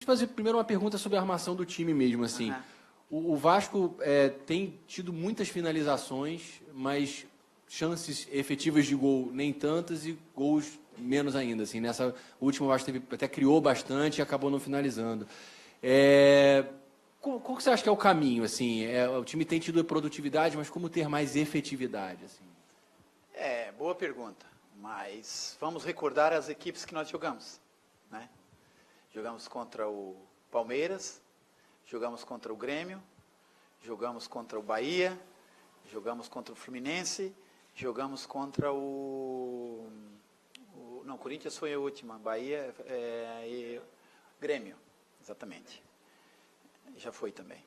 fazer primeiro uma pergunta sobre a armação do time mesmo, assim. O Vasco tem tido muitas finalizações, mas chances efetivas de gol nem tantas e gols menos ainda, assim. Nessa última, o Vasco até criou bastante e acabou não finalizando. Qual que você acha que é o caminho, assim? O time tem tido produtividade, mas como ter mais efetividade, assim? Boa pergunta, mas vamos recordar as equipes que nós jogamos, né? Jogamos contra o Palmeiras, jogamos contra o Grêmio, jogamos contra o Bahia, jogamos contra o Fluminense, jogamos contra não, Corinthians foi a última, Bahia e Grêmio, exatamente. Já foi também.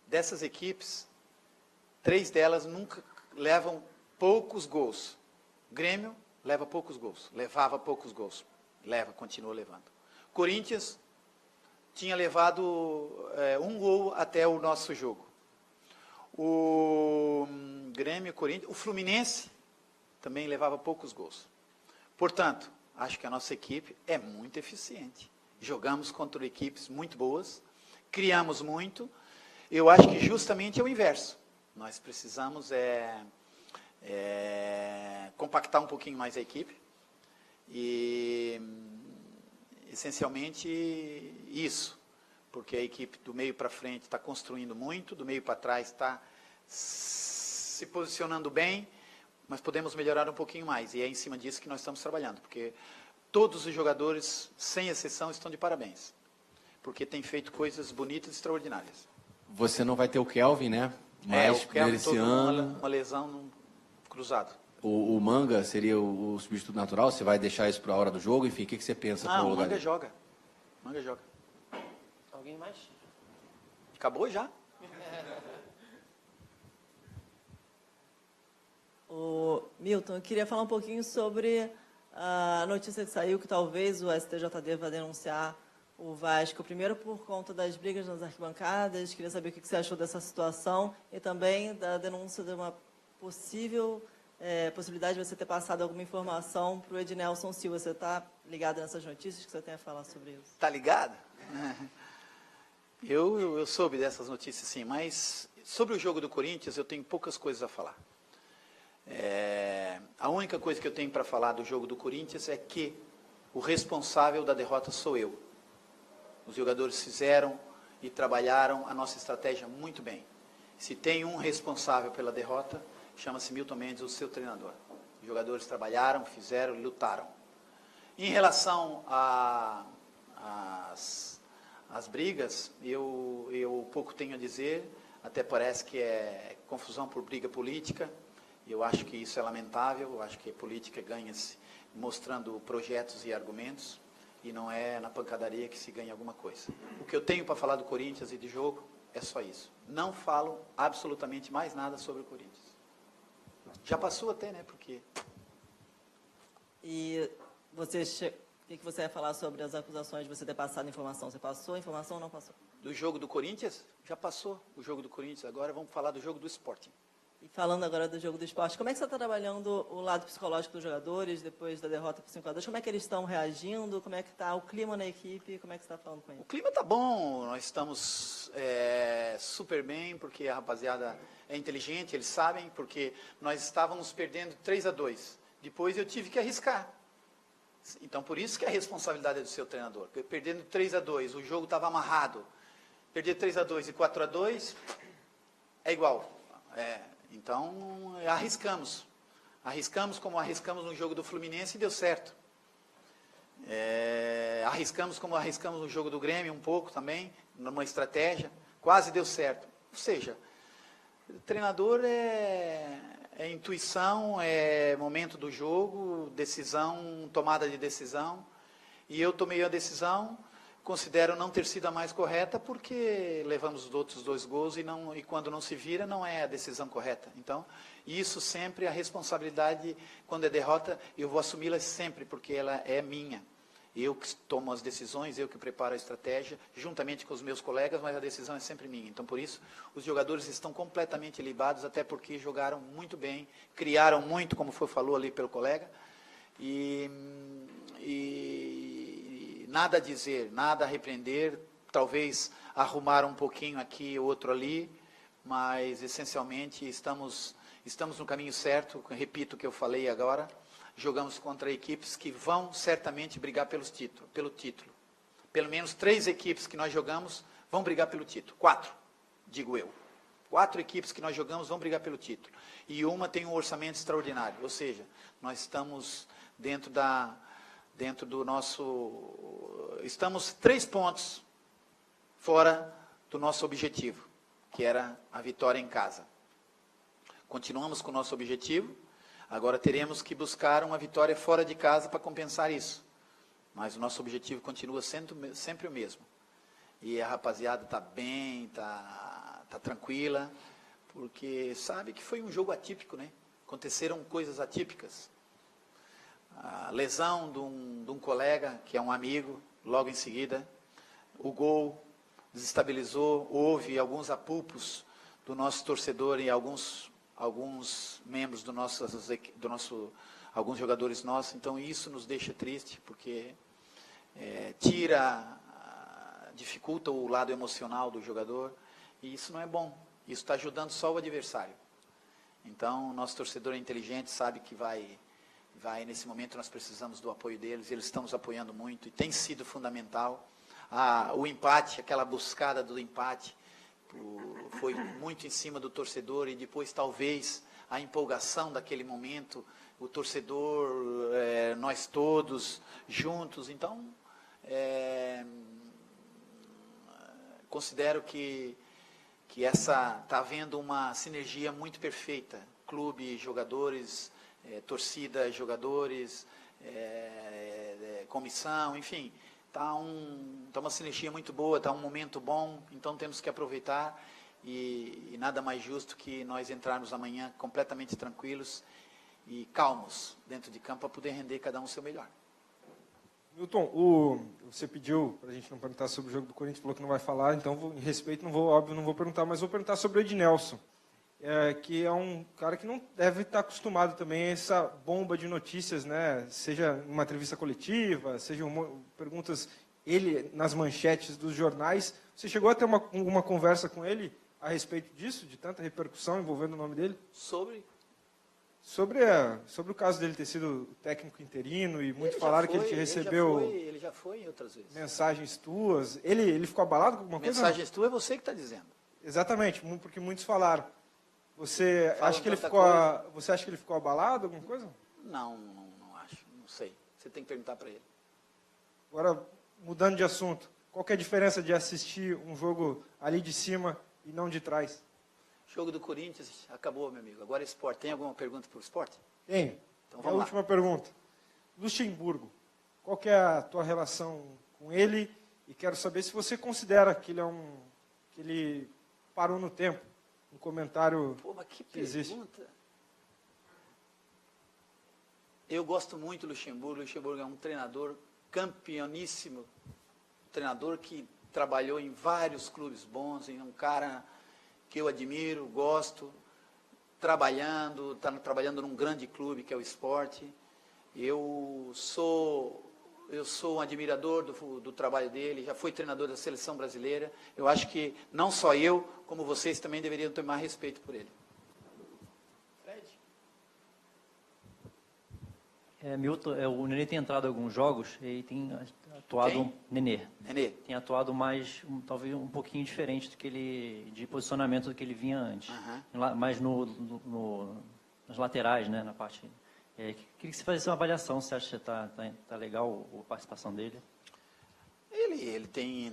Dessas equipes, 3 delas nunca levam poucos gols. Grêmio leva poucos gols, levava poucos gols, continua levando. Corinthians tinha levado 1 gol até o nosso jogo. O Grêmio, Corinthians, o Fluminense também levava poucos gols. Portanto, acho que a nossa equipe é muito eficiente. Jogamos contra equipes muito boas, criamos muito. Eu acho que justamente é o inverso. Nós precisamos compactar um pouquinho mais a equipe e, essencialmente, isso. Porque a equipe do meio para frente está construindo muito, do meio para trás está se posicionando bem, mas podemos melhorar um pouquinho mais. E é em cima disso que nós estamos trabalhando, porque todos os jogadores, sem exceção, estão de parabéns. Porque têm feito coisas bonitas e extraordinárias. Você não vai ter o Kelvin, né? Mas o Kelvin esse ano uma lesão no cruzado. O Manga seria o substituto natural? Você vai deixar isso para a hora do jogo? Enfim, o que você pensa para o lugar Manga dele? joga. Manga joga. Alguém mais? Acabou já? Milton, eu queria falar um pouquinho sobre a notícia que saiu que talvez o STJD vá denunciar o Vasco, primeiro por conta das brigas nas arquibancadas. Queria saber o que você achou dessa situação e também da denúncia de uma possibilidade de você ter passado alguma informação para o Ednelson Silva. Você está ligado nessas notícias? Que você tem a falar sobre isso? Está ligado? Eu soube dessas notícias, sim, mas sobre o jogo do Corinthians eu tenho poucas coisas a falar. A única coisa que eu tenho para falar do jogo do Corinthians é que o responsável da derrota sou eu. Os jogadores fizeram e trabalharam a nossa estratégia muito bem. Se tem um responsável pela derrota, chama-se Milton Mendes, o seu treinador. Os jogadores trabalharam, fizeram e lutaram. Em relação às brigas, eu pouco tenho a dizer, até parece que é confusão por briga política. Eu acho que isso é lamentável, eu acho que a política ganha-se mostrando projetos e argumentos, e não é na pancadaria que se ganha alguma coisa. O que eu tenho para falar do Corinthians e de jogo é só isso. Não falo absolutamente mais nada sobre o Corinthians. Já passou até, né? Porque... E você, o que você vai falar sobre as acusações de você ter passado informação? Você passou a informação ou não passou? Do jogo do Corinthians? Já passou o jogo do Corinthians. Agora vamos falar do jogo do Sporting. E falando agora do jogo do esporte, como é que você está trabalhando o lado psicológico dos jogadores depois da derrota por 5-2? Como é que eles estão reagindo? Como é que está o clima na equipe? Como é que você está falando com eles? O clima está bom, nós estamos super bem, porque a rapaziada é inteligente, eles sabem, porque nós estávamos perdendo 3-2. Depois eu tive que arriscar. Então, por isso que a responsabilidade é do seu treinador. Perdendo 3-2, o jogo estava amarrado. Perder 3-2 e 4-2 é igual. Então, arriscamos. Arriscamos como arriscamos no jogo do Fluminense e deu certo. Arriscamos como arriscamos no jogo do Grêmio um pouco também, numa estratégia, quase deu certo. Ou seja, o treinador é intuição, é momento do jogo, decisão, tomada de decisão. E eu tomei a decisão, considero não ter sido a mais correta, porque levamos os outros 2 gols e quando não se vira, não é a decisão correta. Então, isso sempre, a responsabilidade, quando é derrota, eu vou assumi-la sempre, porque ela é minha. Eu que tomo as decisões, eu que preparo a estratégia, juntamente com os meus colegas, mas a decisão é sempre minha. Então, por isso, os jogadores estão completamente libados, até porque jogaram muito bem, criaram muito, como falou ali pelo colega, e nada a dizer, nada a repreender, talvez arrumar um pouquinho aqui, outro ali, mas essencialmente estamos no caminho certo. Repito o que eu falei agora, jogamos contra equipes que vão certamente brigar pelo título. Pelo menos 3 equipes que nós jogamos vão brigar pelo título. 4, digo eu. 4 equipes que nós jogamos vão brigar pelo título. E uma tem um orçamento extraordinário. Ou seja, nós estamos dentro do nosso... Estamos 3 pontos fora do nosso objetivo, que era a vitória em casa. Continuamos com o nosso objetivo. Agora teremos que buscar uma vitória fora de casa para compensar isso. Mas o nosso objetivo continua sendo sempre o mesmo. E a rapaziada está bem, está tranquila, porque sabe que foi um jogo atípico, né? Aconteceram coisas atípicas. A lesão de um colega, que é um amigo, logo em seguida. O gol desestabilizou, houve alguns apupos do nosso torcedor e alguns membros alguns jogadores nossos. Então isso nos deixa triste, porque dificulta o lado emocional do jogador, e isso não é bom. Isso está ajudando só o adversário. Então, nosso torcedor é inteligente, sabe que nesse momento nós precisamos do apoio deles, eles estão nos apoiando muito, e tem sido fundamental. O empate, aquela buscada do empate, foi muito em cima do torcedor, e depois talvez a empolgação daquele momento, o torcedor, nós todos juntos. Então, considero que está havendo uma sinergia muito perfeita, clube, jogadores, torcida, jogadores, comissão, enfim, está uma sinergia muito boa, está um momento bom, então temos que aproveitar, e nada mais justo que nós entrarmos amanhã completamente tranquilos e calmos dentro de campo para poder render cada um o seu melhor. Milton, você pediu para a gente não perguntar sobre o jogo do Corinthians, falou que não vai falar, então, em respeito, não vou perguntar, mas vou perguntar sobre o Ednelson, que é um cara que não deve estar acostumado também a essa bomba de notícias, né? Seja uma entrevista coletiva, seja perguntas, ele nas manchetes dos jornais. Você chegou a ter uma conversa com ele a respeito disso, de tanta repercussão envolvendo o nome dele? Sobre o caso dele ter sido técnico interino, e muitos falaram que ele te recebeu... Ele já foi em outras vezes. Mensagens tuas. Ele ficou abalado com alguma coisa? Mensagens tuas é você que está dizendo. Exatamente, porque muitos falaram. Você acha que ele ficou abalado, alguma coisa? Não acho, não sei. Você tem que perguntar para ele. Agora, mudando de assunto, qual que é a diferença de assistir um jogo ali de cima e não de trás? Jogo do Corinthians, acabou, meu amigo. Agora esporte. Tem alguma pergunta para o esporte? Tem. Então vamos lá. A última pergunta. Luxemburgo, qual que é a tua relação com ele? E quero saber se você considera que ele parou no tempo. Um comentário. Pô, mas que existe. pergunta. Eu gosto muito do Luxemburgo. O Luxemburgo é um treinador campeoníssimo. Treinador que trabalhou em vários clubes bons, é um cara que eu admiro, gosto, está trabalhando num grande clube que é o Sport. Eu sou um admirador do trabalho dele, já fui treinador da seleção brasileira. Eu acho que não só eu, como vocês também deveriam tomar respeito por ele. Fred? Milton, o Nenê tem entrado em alguns jogos e tem atuado... Quem? Nenê. Tem atuado mais, talvez um pouquinho diferente de posicionamento do que ele vinha antes. Mais nas laterais, né, na parte... queria que você fizesse uma avaliação, você acha que tá legal a participação dele? Ele tem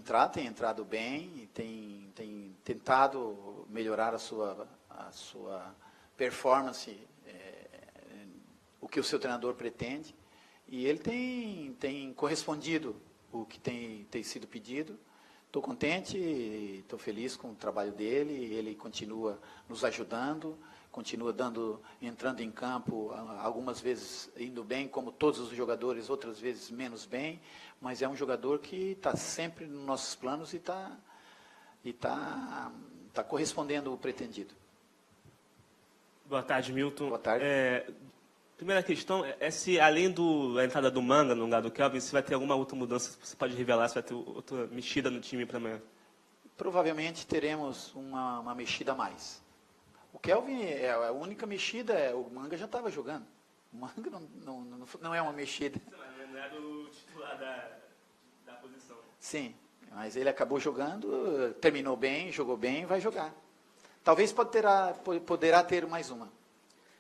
entrado bem, tem tentado melhorar a sua performance, o que o seu treinador pretende, e ele tem correspondido o que tem sido pedido. Estou contente, estou feliz com o trabalho dele, ele continua nos ajudando, continua entrando em campo, algumas vezes indo bem, como todos os jogadores, outras vezes menos bem, mas é um jogador que está sempre nos nossos planos e está correspondendo ao pretendido. Boa tarde, Milton. Boa tarde. Primeira questão é se, além da entrada do Manga no lugar do Kelvin, se vai ter alguma outra mudança, você pode revelar se vai ter outra mexida no time para amanhã? Provavelmente teremos uma mexida a mais. O Kelvin é a única mexida, o Manga já estava jogando. O Manga não é uma mexida. Não é do titular da posição. Sim, mas ele acabou jogando, terminou bem, jogou bem, vai jogar. Talvez poderá ter mais uma.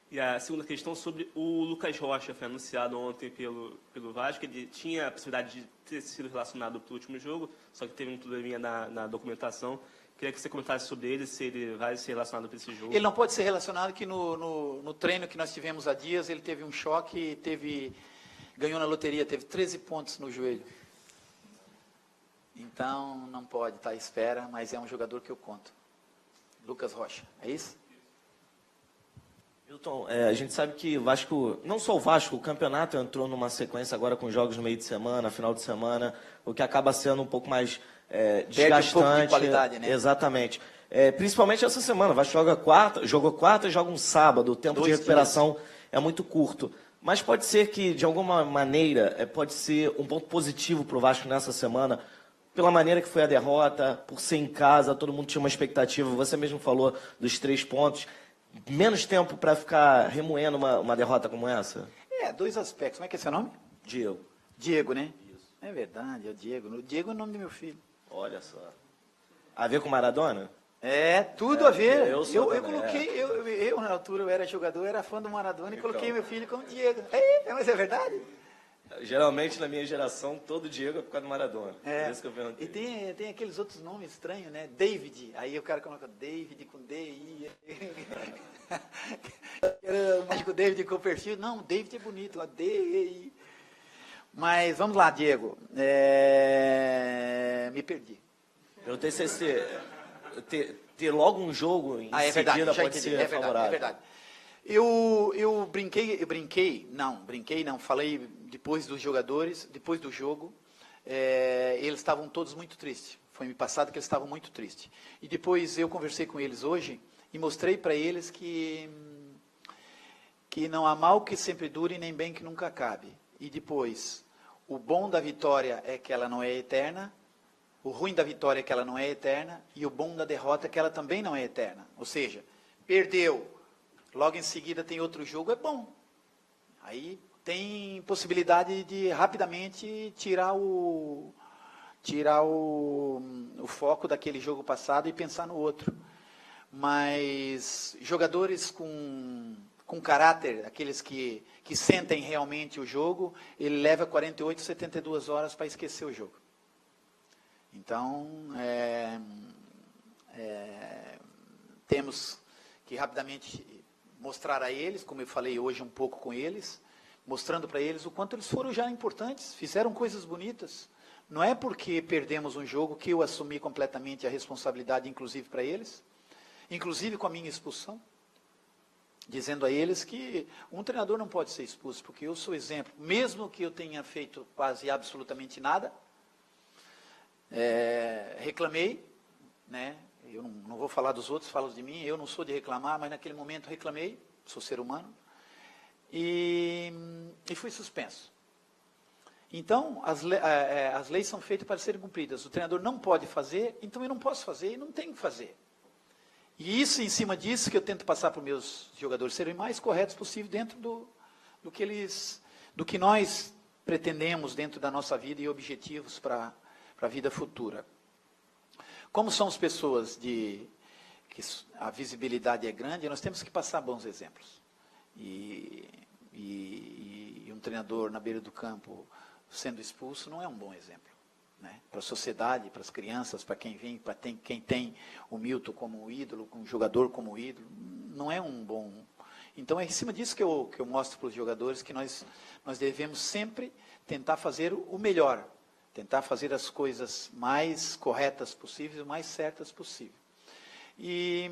E a segunda questão sobre o Lucas Rocha, foi anunciado ontem pelo Vasco. Ele tinha a possibilidade de ter sido relacionado para o último jogo, só que teve um probleminha na documentação. Queria que você comentasse sobre ele, se ele vai ser relacionado para esse jogo. Ele não pode ser relacionado, que no treino que nós tivemos há dias, ele teve um choque, ganhou na loteria, teve 13 pontos no joelho. Então, não pode estar à espera, mas é um jogador que eu conto. Lucas Rocha, é isso? Milton, a gente sabe que o Vasco, não só o Vasco, o campeonato entrou numa sequência agora com jogos no meio de semana, final de semana, o que acaba sendo um pouco mais desgastante. Perde um pouco de qualidade, né? Exatamente. Principalmente essa semana, o Vasco jogou quarta e joga um sábado, o tempo de recuperação é muito curto. Mas pode ser que, de alguma maneira, pode ser um ponto positivo para o Vasco nessa semana, pela maneira que foi a derrota, por ser em casa, todo mundo tinha uma expectativa, você mesmo falou dos 3 pontos. Menos tempo para ficar remoendo uma derrota como essa? 2 aspectos. Como é que é seu nome? Diego. Diego, né? Isso. É verdade, é o Diego. O Diego é o nome do meu filho. Olha só. A ver com Maradona? Tudo a ver. Eu coloquei, eu na altura eu era jogador, era fã do Maradona e coloquei meu filho como Diego. Mas é verdade? Geralmente, na minha geração, todo Diego é por causa do Maradona. Por isso que eu perguntei. E tem aqueles outros nomes estranhos, né? David. Aí o cara coloca David com D-I. Mas com o David com o perfil. Não, David é bonito, lá D-I. Mas vamos lá, Diego. Me perdi. Eu tenho certeza. Ter logo um jogo em seguida pode ser favorável. É verdade. Eu brinquei, falei depois dos jogadores, depois do jogo, eles estavam todos muito tristes. Foi me passado que eles estavam muito tristes. E depois eu conversei com eles hoje e mostrei para eles que não há mal que sempre dure, nem bem que nunca acabe. E depois, o bom da vitória é que ela não é eterna, o ruim da vitória é que ela não é eterna, e o bom da derrota é que ela também não é eterna. Ou seja, perdeu, logo em seguida tem outro jogo, é bom. Aí tem possibilidade de rapidamente tirar o foco daquele jogo passado e pensar no outro. Mas jogadores com caráter, aqueles que sentem realmente o jogo, ele leva 48, 72 horas para esquecer o jogo. Então, temos que rapidamente mostrar a eles, como eu falei hoje um pouco com eles, mostrando para eles o quanto eles foram já importantes, fizeram coisas bonitas. Não é porque perdemos um jogo que eu assumi completamente a responsabilidade, inclusive para eles, inclusive com a minha expulsão, dizendo a eles que um treinador não pode ser expulso, porque eu sou exemplo, mesmo que eu tenha feito quase absolutamente nada, reclamei, né? Eu não vou falar dos outros, falo de mim, eu não sou de reclamar, mas naquele momento reclamei, sou ser humano, e fui suspenso. Então, as leis são feitas para serem cumpridas. O treinador não pode fazer, então eu não posso fazer e não tenho que fazer. E isso, em cima disso, que eu tento passar para os meus jogadores serem mais corretos possível dentro do que nós pretendemos dentro da nossa vida e objetivos para a vida futura. Como somos pessoas que a visibilidade é grande, nós temos que passar bons exemplos. E um treinador na beira do campo sendo expulso não é um bom exemplo, né? Para a sociedade, para as crianças, para quem vem, para quem tem o Milton como um ídolo, um jogador como um ídolo, não é um bom. Então é em cima disso que eu mostro para os jogadores que nós devemos sempre tentar fazer o melhor, tentar fazer as coisas mais corretas possíveis, mais certas possível. E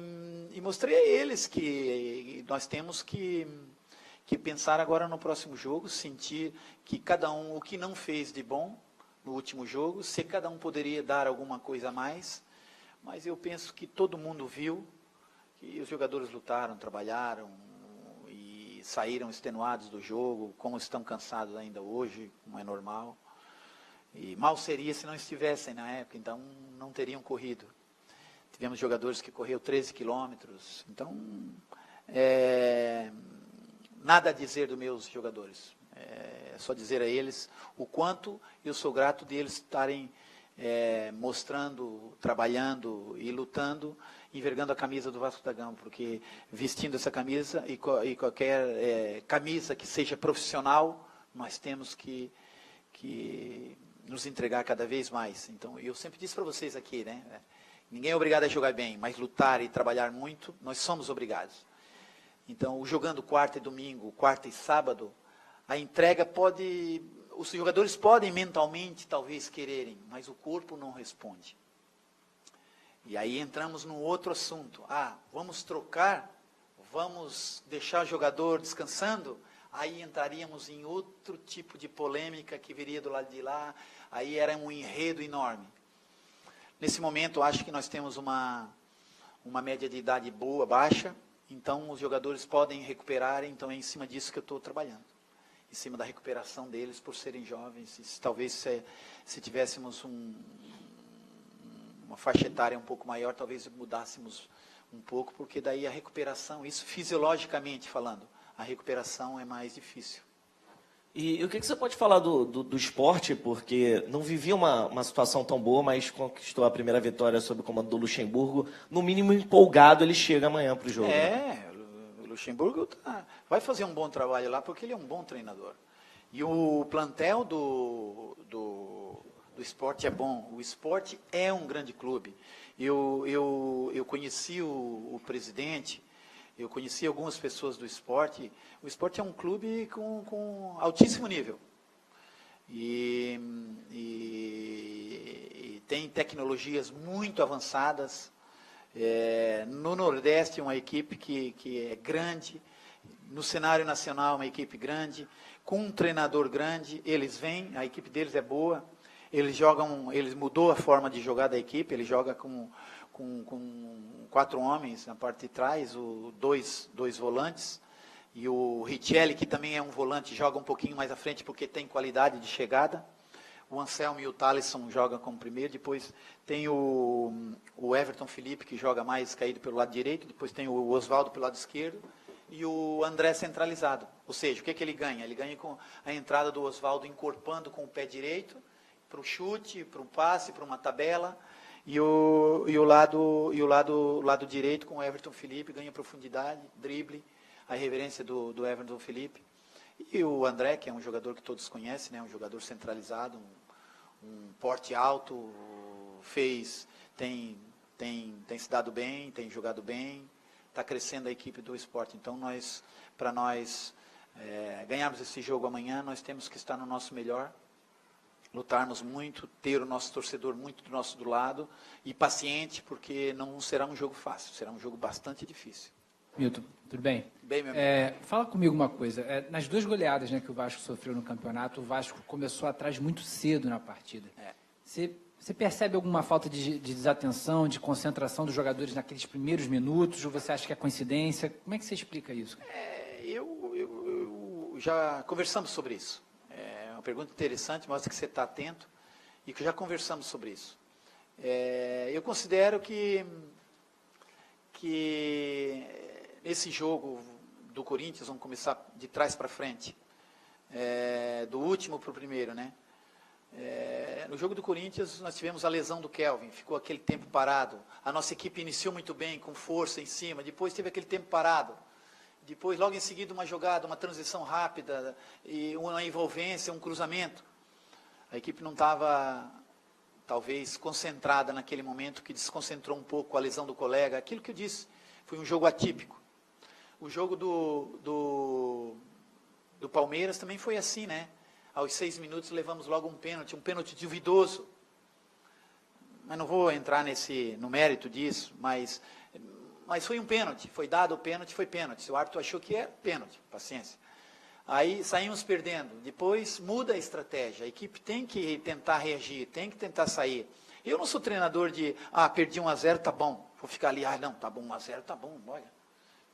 mostrei a eles que nós temos que pensar agora no próximo jogo, sentir que cada um, o que não fez de bom no último jogo, se cada um poderia dar alguma coisa a mais, mas eu penso que todo mundo viu que os jogadores lutaram, trabalharam e saíram extenuados do jogo, como estão cansados ainda hoje, como é normal. E mal seria se não estivessem na época, então não teriam corrido. Tivemos jogadores que correram 13 quilômetros, então nada a dizer dos meus jogadores. É só dizer a eles o quanto eu sou grato de eles estarem mostrando, trabalhando e lutando, envergando a camisa do Vasco da Gama, porque vestindo essa camisa e qualquer camisa que seja profissional, nós temos que nos entregar cada vez mais. Então, eu sempre disse para vocês aqui, né? Ninguém é obrigado a jogar bem, mas lutar e trabalhar muito, nós somos obrigados. Então, jogando quarta e domingo, quarta e sábado, a entrega pode... Os jogadores podem mentalmente, talvez, quererem, mas o corpo não responde. E aí entramos num outro assunto. Vamos trocar? Vamos deixar o jogador descansando? Aí entraríamos em outro tipo de polêmica que viria do lado de lá. Aí era um enredo enorme. Nesse momento, acho que nós temos uma média de idade boa, baixa. Então, os jogadores podem recuperar. Então, é em cima disso que eu estou trabalhando. Em cima da recuperação deles por serem jovens. E talvez se tivéssemos uma faixa etária um pouco maior, talvez mudássemos um pouco, porque daí a recuperação, isso fisiologicamente falando, a recuperação é mais difícil. E o que você pode falar do esporte, porque não vivia uma situação tão boa, mas conquistou a primeira vitória sob o comando do Luxemburgo, no mínimo empolgado, ele chega amanhã para o jogo. O Luxemburgo vai fazer um bom trabalho lá, porque ele é um bom treinador. E o plantel do esporte é bom. O esporte é um grande clube. Eu conheci o presidente, eu conheci algumas pessoas do esporte. O esporte é um clube com altíssimo nível. E tem tecnologias muito avançadas. No Nordeste, uma equipe que é grande. No cenário nacional, uma equipe grande. Com um treinador grande, eles vêm, a equipe deles é boa. Eles mudou a forma de jogar da equipe, ele joga com 4 homens na parte de trás, dois volantes, e o Richelli, que também é um volante, joga um pouquinho mais à frente porque tem qualidade de chegada. O Anselmo e o Thalisson jogam como primeiro, depois tem o Everton Felipe, que joga mais caído pelo lado direito, depois tem o Oswaldo pelo lado esquerdo, e o André centralizado. Ou seja, o que ele ganha? Ele ganha com a entrada do Oswaldo encorpando com o pé direito, para o chute, para o passe, para uma tabela, e o lado direito com o Everton Felipe ganha profundidade, drible, a reverência do Everton Felipe. E o André, que é um jogador que todos conhecem, né, um jogador centralizado, um porte alto, tem se dado bem, tem jogado bem, está crescendo a equipe do esporte. Então, para nós ganharmos esse jogo amanhã, nós temos que estar no nosso melhor, lutarmos muito, ter o nosso torcedor muito do nosso lado e paciente, porque não será um jogo fácil, será um jogo bastante difícil. Milton, tudo bem? Bem, meu amigo. Fala comigo uma coisa. Nas 2 goleadas, né, que o Vasco sofreu no campeonato, o Vasco começou atrás muito cedo na partida. Você percebe alguma falta de desatenção, de concentração dos jogadores naqueles primeiros minutos? Ou você acha que é coincidência? Como é que você explica isso? Eu já conversamos sobre isso. É uma pergunta interessante, mostra que você está atento e que já conversamos sobre isso. Eu considero que esse jogo do Corinthians, vamos começar de trás para frente, do último para o primeiro, né? No jogo do Corinthians, nós tivemos a lesão do Kelvin, ficou aquele tempo parado. A nossa equipe iniciou muito bem, com força em cima, depois teve aquele tempo parado. Depois, logo em seguida, uma jogada, uma transição rápida, e uma envolvência, um cruzamento. A equipe não estava, talvez, concentrada naquele momento, que desconcentrou um pouco a lesão do colega. Aquilo que eu disse, foi um jogo atípico. O jogo do Palmeiras também foi assim, né? Aos 6 minutos levamos logo um pênalti duvidoso. Mas não vou entrar no mérito disso, mas foi um pênalti, foi dado o pênalti, foi pênalti. O árbitro achou que era pênalti, paciência. Aí saímos perdendo, depois muda a estratégia, a equipe tem que tentar reagir, tem que tentar sair. Eu não sou treinador de, perdi 1-0, tá bom, vou ficar ali, não, tá bom, 1-0, tá bom, olha.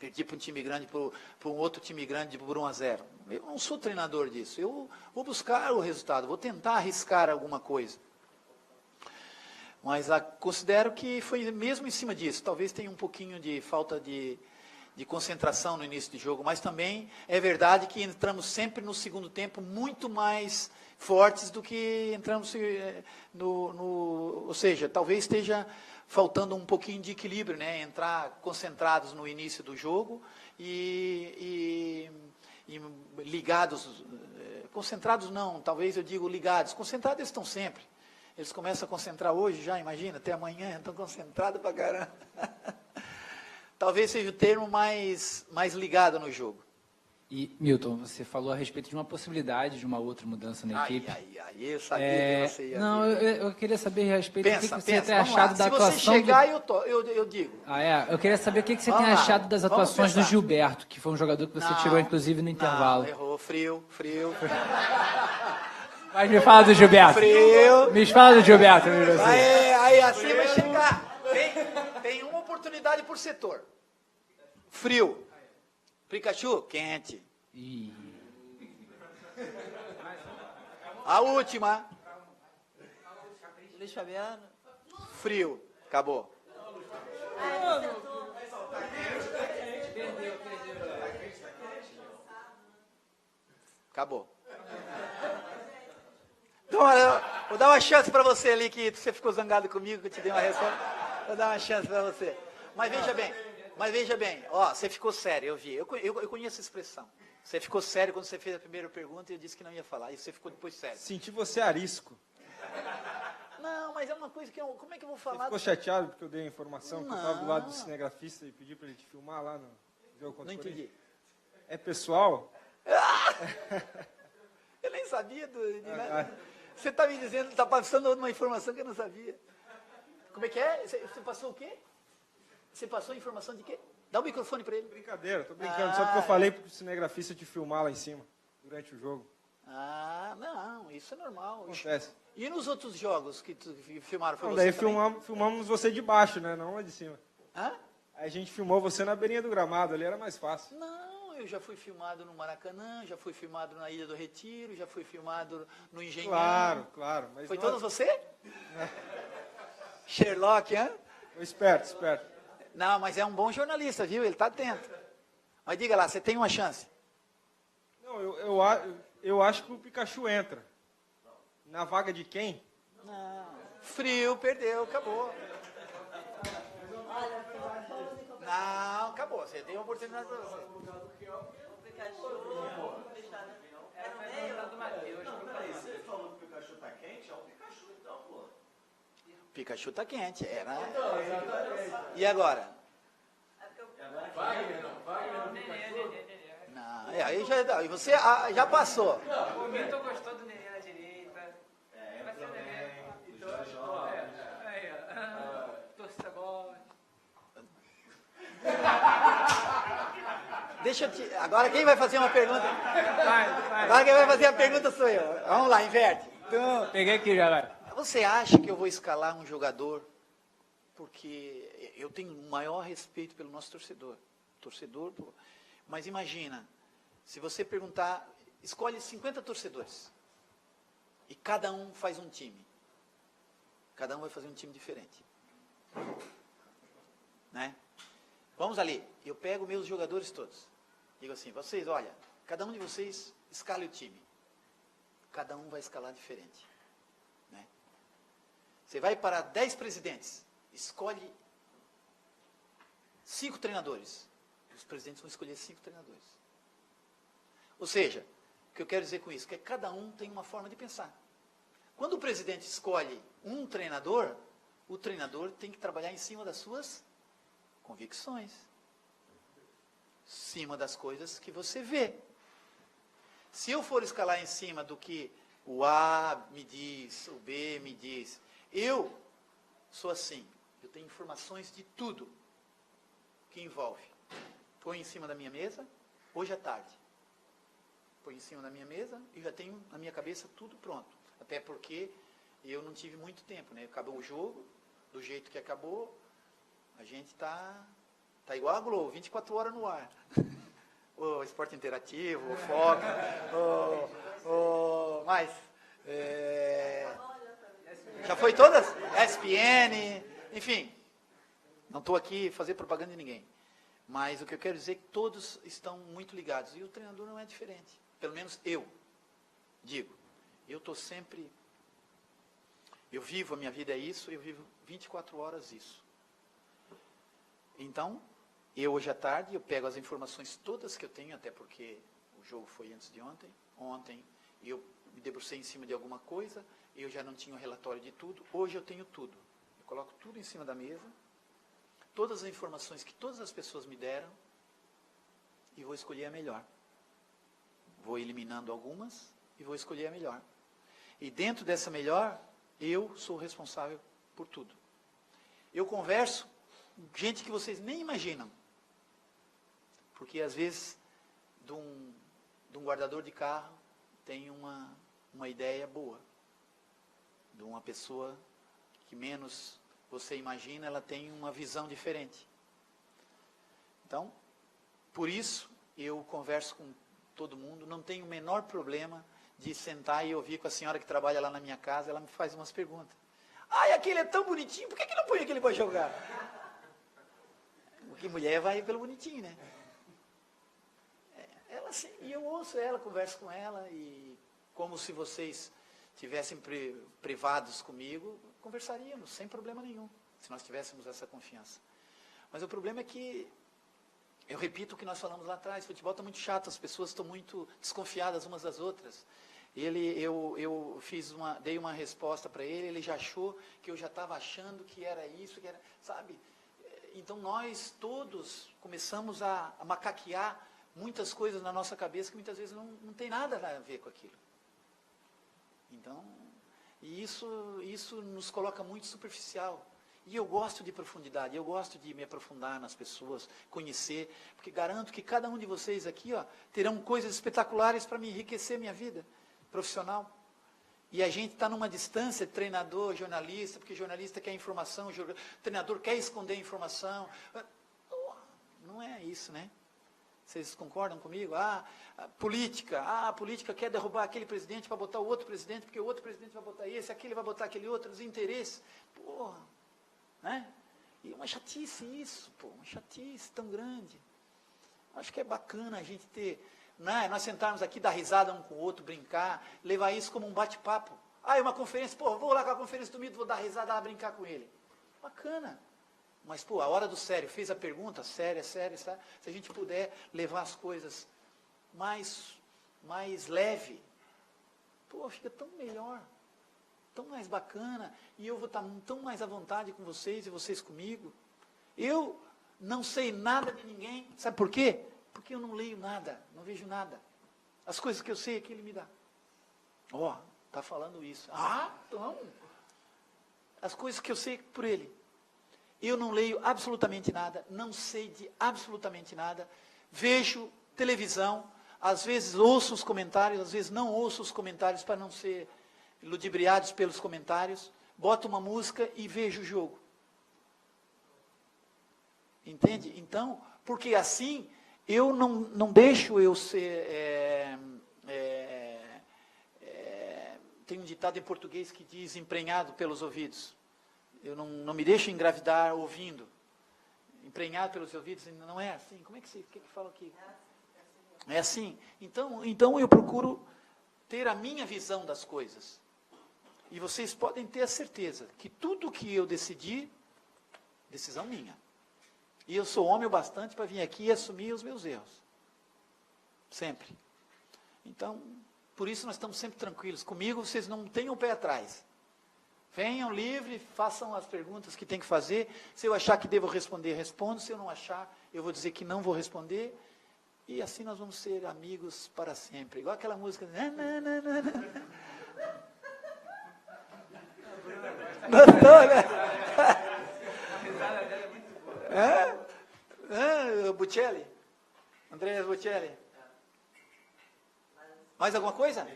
Perdi para um time grande, para um outro time grande por 1-0. Eu não sou treinador disso. Eu vou buscar o resultado, vou tentar arriscar alguma coisa. Mas considero que foi mesmo em cima disso. Talvez tenha um pouquinho de falta de concentração no início do jogo, mas também é verdade que entramos sempre no segundo tempo muito mais fortes do que entramos ou seja, talvez esteja faltando um pouquinho de equilíbrio, né? Entrar concentrados no início do jogo e ligados, concentrados não, talvez eu digo ligados, concentrados eles estão sempre. Eles começam a concentrar hoje já, imagina, até amanhã, estão concentrados pra caramba. Talvez seja o termo mais ligado no jogo. E, Milton, você falou a respeito de uma possibilidade de uma outra mudança na equipe. Eu sabia que você ia Não, eu queria saber a respeito do que você tem vamos achado lá. da Se atuação... você chegar, eu digo. Eu queria saber o que você Vamos tem lá. achado das Vamos atuações do pensar. Gilberto, que foi um jogador que você tirou, inclusive, no intervalo. Não, errou, frio. Mas me fala do Gilberto. Frio. Me fala do Gilberto, meu Deus. Aí assim vai chegar. Tem uma oportunidade por setor. Frio. Pikachu, quente. A última. Luiz Fabiano. Frio. Acabou. Acabou. Então, olha, vou dar uma chance para você ali, que você ficou zangado comigo, que eu te dei uma resposta. Vou dar uma chance para você. Mas veja bem, ó, você ficou sério, eu vi. Eu conheço a expressão. Você ficou sério quando você fez a primeira pergunta e eu disse que não ia falar. E você ficou depois sério. Senti você arisco. Não, mas é uma coisa que como é que eu vou Você falar? ficou chateado porque eu dei a informação que eu estava do lado do Não. cinegrafista e pedi para ele te filmar lá no jogo contra Não o Corinthians? entendi. É pessoal? Eu nem sabia de nada. Você está me dizendo, está passando uma informação que eu não sabia. Como é que é? Você passou o quê? Você passou a informação de quê? Dá o microfone para ele. Brincadeira, tô brincando. Só porque eu falei pro cinegrafista te filmar lá em cima, durante o jogo. Não, isso é normal. Acontece. E nos outros jogos que filmaram? Foi Não, você daí também? filmamos você de baixo, né? Não lá de cima. Hã? Aí a gente filmou você na beirinha do gramado, ali era mais fácil. Não, eu já fui filmado no Maracanã, já fui filmado na Ilha do Retiro, já fui filmado no Engenhão. Claro. Mas Foi não- todos você? Sherlock, hã? Esperto. Não, mas é um bom jornalista, viu? Ele está atento. Mas diga lá, você tem uma chance. Não, eu acho que o Pikachu entra. Na vaga de quem? Não. Frio, perdeu, acabou. Não, acabou. Você tem uma oportunidade para você. Pikachu está quente, era. E agora? Não, aí aí você já passou. O Milton gostou do Nenê na direita. Vai ser o Nenê. Aí, ó. Torcida bola. Deixa eu te. Agora quem vai fazer uma pergunta? Vai. Agora quem vai fazer a pergunta sou eu. Vamos lá, inverte. Então, Peguei aqui já, vai. você acha que eu vou escalar um jogador porque eu tenho o maior respeito pelo nosso torcedor, mas imagina, se você perguntar, escolhe 50 torcedores e cada um faz um time. Cada um vai fazer um time diferente. Né? Vamos ali, eu pego meus jogadores todos. Digo assim, vocês, olha, cada um de vocês escale o time. Cada um vai escalar diferente. Né? Você vai para 10 presidentes, escolhe 5 treinadores. Os presidentes vão escolher 5 treinadores. Ou seja, o que eu quero dizer com isso? Que cada um tem uma forma de pensar. Quando o presidente escolhe um treinador, o treinador tem que trabalhar em cima das suas convicções. Em cima das coisas que você vê. Se eu for escalar em cima do que o A me diz, o B me diz, eu sou assim, eu tenho informações de tudo que envolve. Põe em cima da minha mesa, hoje à tarde. Põe em cima da minha mesa e já tenho na minha cabeça tudo pronto. Até porque eu não tive muito tempo, né? Acabou o jogo, do jeito que acabou, a gente está Tá igual a Globo, 24 horas no ar. O Esporte Interativo, o Foca, já foi todas? ESPN, enfim. Não estou aqui fazer propaganda de ninguém. Mas o que eu quero dizer é que todos estão muito ligados. E o treinador não é diferente. Pelo menos eu digo. Eu estou sempre... Eu vivo, a minha vida é isso, eu vivo 24 horas isso. Então, hoje à tarde, eu pego as informações todas que eu tenho, até porque o jogo foi antes de ontem. Ontem eu me debrucei em cima de alguma coisa, eu já não tinha o relatório de tudo. Hoje eu tenho tudo. Eu coloco tudo em cima da mesa, todas as informações que todas as pessoas me deram, e vou escolher a melhor. Vou eliminando algumas e vou escolher a melhor. E dentro dessa melhor, eu sou responsável por tudo. Eu converso com gente que vocês nem imaginam. Porque às vezes, de um guardador de carro, tem uma ideia boa. De uma pessoa que menos você imagina, ela tem uma visão diferente. Então, por isso, eu converso com todo mundo, não tenho o menor problema de sentar e ouvir com a senhora que trabalha lá na minha casa, ela me faz umas perguntas. Ai, aquele é tão bonitinho, por que não põe aquele para jogar? Porque mulher vai pelo bonitinho, né? Ela assim, e eu ouço ela, converso com ela, e como se vocês tivessem privados comigo, conversaríamos, sem problema nenhum, se nós tivéssemos essa confiança. Mas o problema é que, eu repito o que nós falamos lá atrás, o futebol está muito chato, as pessoas estão muito desconfiadas umas das outras. Eu dei uma resposta para ele já achou que eu já estava achando que era isso, que era, sabe? Então nós todos começamos a macaquear muitas coisas na nossa cabeça que muitas vezes não tem nada a ver com aquilo. Então, e isso nos coloca muito superficial. E eu gosto de profundidade, eu gosto de me aprofundar nas pessoas, conhecer, porque garanto que cada um de vocês aqui terão coisas espetaculares para me enriquecer minha vida profissional. E a gente está numa distância, treinador, jornalista, porque jornalista quer informação, treinador quer esconder informação. Não é isso, né? Vocês concordam comigo? A política quer derrubar aquele presidente para botar o outro presidente, porque o outro presidente vai botar esse, aquele vai botar aquele outro, os interesses. Porra, né? E uma chatice isso, uma chatice tão grande. Acho que é bacana a gente ter, né, nós sentarmos aqui, dar risada um com o outro, brincar, levar isso como um bate-papo. É uma conferência, vou lá com a conferência do Mito, vou dar risada, lá brincar com ele. Bacana. Mas, a hora do sério, fez a pergunta, séria, sabe? Se a gente puder levar as coisas mais leve, fica tão melhor, tão mais bacana, e eu vou estar tão mais à vontade com vocês e vocês comigo. Eu não sei nada de ninguém, sabe por quê? Porque eu não leio nada, não vejo nada. As coisas que eu sei é que ele me dá. Está falando isso. Então, as coisas que eu sei por ele. Eu não leio absolutamente nada, não sei de absolutamente nada, vejo televisão, às vezes ouço os comentários, às vezes não ouço os comentários para não ser ludibriados pelos comentários, boto uma música e vejo o jogo. Entende? Então, porque assim, eu não deixo eu ser... tem um ditado em português que diz emprenhado pelos ouvidos. Eu não me deixo engravidar ouvindo. Emprenhado pelos ouvidos, não é assim. Como é que fala aqui? É assim. Então eu procuro ter a minha visão das coisas. E vocês podem ter a certeza que tudo que eu decidir, decisão minha. E eu sou homem o bastante para vir aqui e assumir os meus erros. Sempre. Então, por isso nós estamos sempre tranquilos. Comigo vocês não tenham o pé atrás. Venham livre, façam as perguntas que tem que fazer. Se eu achar que devo responder, respondo. Se eu não achar, eu vou dizer que não vou responder. E assim nós vamos ser amigos para sempre. Igual aquela música. Gostou, né? Bocelli? Andrés Bocelli? Mais alguma coisa?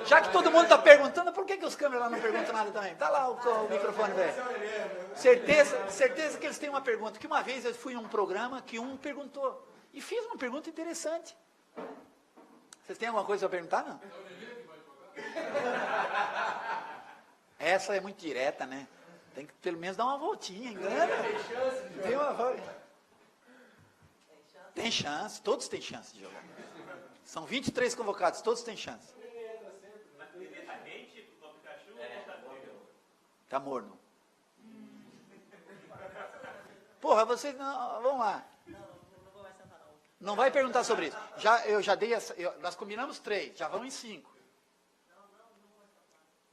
Já que todo mundo está perguntando, por que os câmeras lá não perguntam nada também? Tá lá o microfone, velho. Certeza que eles têm uma pergunta. Que uma vez eu fui num programa que um perguntou. E fiz uma pergunta interessante. Vocês têm alguma coisa para perguntar, não? Essa é muito direta, né? Tem que pelo menos dar uma voltinha, engana. Tem uma volta. Tem chance, todos têm chance de jogar. São 23 convocados, todos têm chance. Tá morno. Porra, vocês não. Vamos lá. Não vai perguntar sobre isso. Eu já dei nós combinamos 3, já vamos em 5.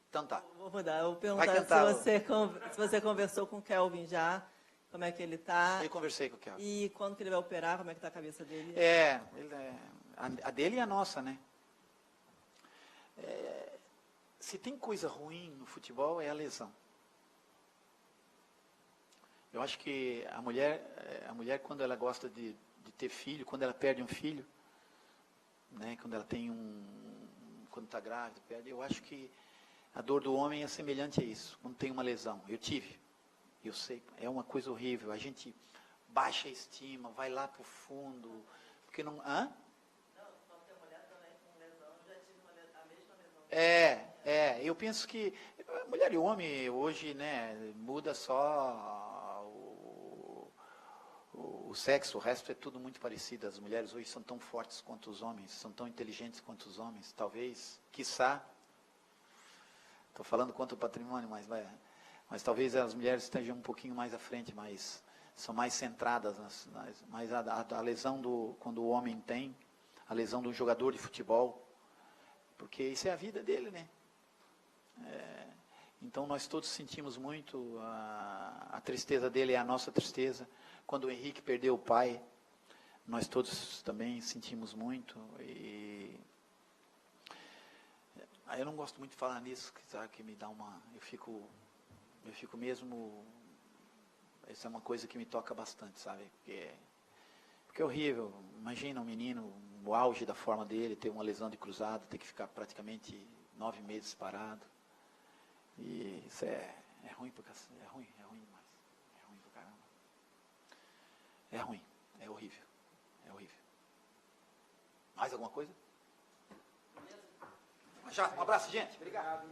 Então tá. Vou mudar. Eu vou perguntar se você conversou com o Kelvin já. Como é que ele está? Eu conversei com o Kelvin. E quando que ele vai operar, como é que está a cabeça dele? A dele e a nossa, né? Se tem coisa ruim no futebol, é a lesão. Eu acho que a mulher quando ela gosta de ter filho, quando ela perde um filho, né? Quando ela tem quando está grávida, perde, eu acho que a dor do homem é semelhante a isso, quando tem uma lesão. Eu tive. Eu sei, é uma coisa horrível. A gente baixa a estima, vai lá para o fundo. Porque não. Hã? Não, quando tem mulher também com lesão, eu já tive a mesma lesão. Eu penso que mulher e homem hoje, né, muda só o sexo, o resto é tudo muito parecido. As mulheres hoje são tão fortes quanto os homens, são tão inteligentes quanto os homens. Talvez, quiçá, estou falando quanto o patrimônio, mas talvez as mulheres estejam um pouquinho mais à frente, mas são mais centradas. Mas a lesão quando o homem tem, a lesão do jogador de futebol, porque isso é a vida dele, né? Então nós todos sentimos muito, a tristeza dele é a nossa tristeza. Quando o Henrique perdeu o pai, nós todos também sentimos muito. Eu não gosto muito de falar nisso, sabe, que me dá eu fico mesmo, essa é uma coisa que me toca bastante, sabe, porque é horrível. Imagina um menino, no auge da forma dele, ter uma lesão de cruzado, ter que ficar praticamente 9 meses parado, e isso é ruim, porque é ruim demais, é ruim pra caramba, é ruim, é horrível. Mais alguma coisa? Já, um abraço, gente, obrigado.